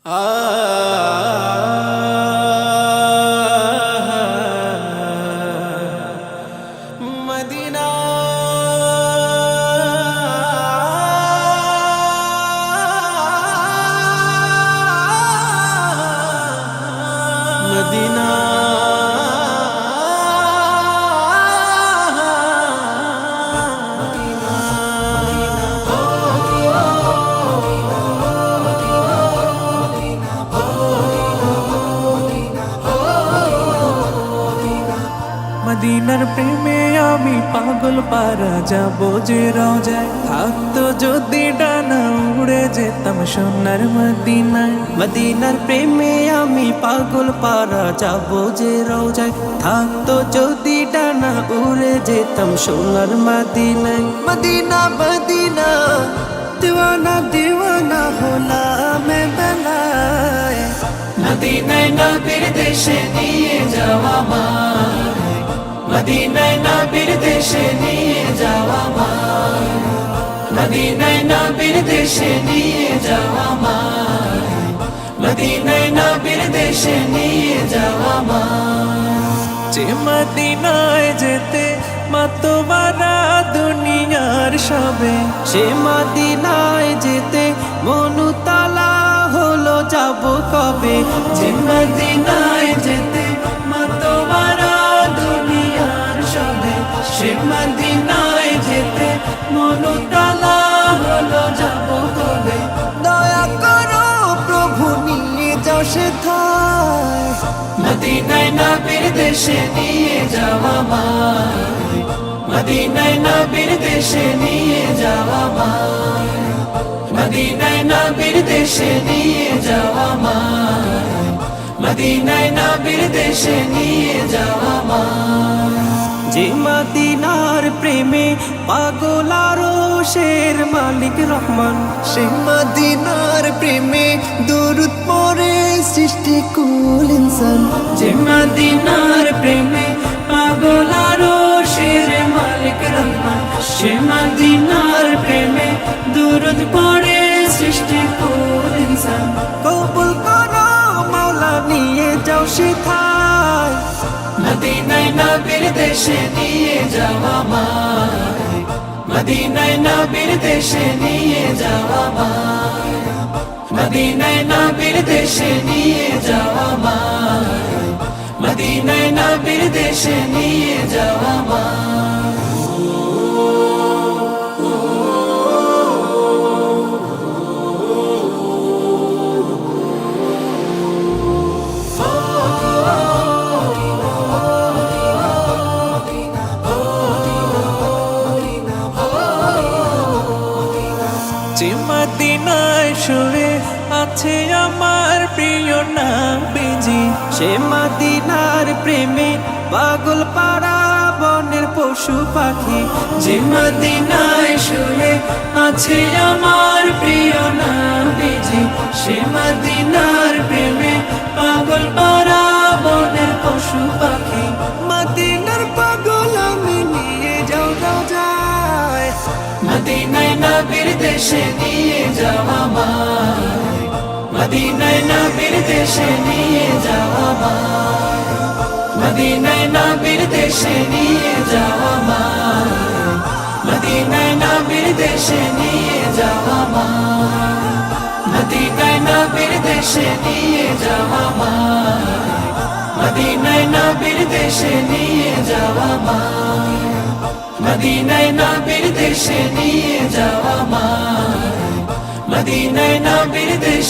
Medina Medina মদিনার প্রেমে আমি পাগল পারা যাবো যে রওজায় থাকতো যদি ডানা উড়ে যেতাম সোনার মদিনায়। মদিনার প্রেমে আমি পাগল পারা যাবো যে রওজায় থাকতো যদি ডানা উড়ে যেতাম সোনার মদিনায়। মদিনা মদিনা দিওয়ানা দিওয়ানা হলাম বেলায়। মদিনায় নবীর দেশে নিয়ে যাওয়া আমায়, মদিনায় নবীর দেশে নিয়ে যাওয়া আমায়, মদিনায় নবীর দেশে নিয়ে যাওয়া আমায়, মদিনায় নবীর দেশে নিয়ে যাওয়া আমায়। যে মদিনায় যেতে মাতোয়ারা দুনিয়ার সবে, সে মদিনায় যেতে মনুতালা হলো যাব কবে। যে মদিনায় যেতে মাতোয়ারা দুনিয়ার সবে, সে মদিনায় যেতে মনুতালা হলো যাব কবে। দয়া করো প্রভু নিয়ে যাও সেথায়, মদিনায় নবীর দেশে নিয়ে যাওয়া আমায়, মদিনায় নবীর দেশে নিয়ে যাওয়া আমায়, মদিনায় নবীর দেশে নিয়ে যাওয়া আমায়, মদিনায় নবীর দেশে নিয়ে যাওয়া আমায়। যে মদিনার প্রেমে পাগল আরো শের মালিক রহমান, সে মদিনার প্রেমে দরুদ পড়ে সৃষ্টি কুল ইনসান। যে মদিনার প্রেমে পাগল আরো শের মালিক রহমান, সে মদিনার প্রেমে দরুদ পড়ে সৃষ্টি কুল ইনসান। কবুল করো মাওলা নিয়ে যাও সেথায়, মদিনায় নবীর দেশে নিয়ে যাওয়া আমায়, মদিনায় নবীর দেশে নিয়ে যাওয়া আমায়, মদিনায় নবীর দেশে নিয়ে যাওয়া আমায়, মদিনায় নবীর দেশে নিয়ে যাওয়া আমায়। যে মদিনায় শুয়ে আছে আমার প্রিয় নবীজি, সে মদিনার প্রেমে পাগল পাড়া বনের পশু পাখি। যে মদিনায় শুয়ে আছে আমার প্রিয় নবীজি, সে মদিনার প্রেমে পাগল পাড়া বনের পশু পাখি। মদিনার পাগল আমি নিয়ে যাও রওজায়, মদিনায় নবীর দেশে নিয়ে যাওয়া আমায়, মদিনায় নবীর দেশে নিয়ে যাওয়া আমায়, মদিনায় নবীর দেশে নিয়ে যাওয়া আমায়, মদিনায় নবীর দেশে নিয়ে যাওয়া আমায়, মদিনায় নবীর দেশে নিয়ে যাওয়া আমায়, মদিনায় নবীর দেশে নিয়ে যাওয়া আমায়, মদিনায় নবীর দেশে নিয়ে যাওয়া আমায়, মদিনায় নবীর দেশে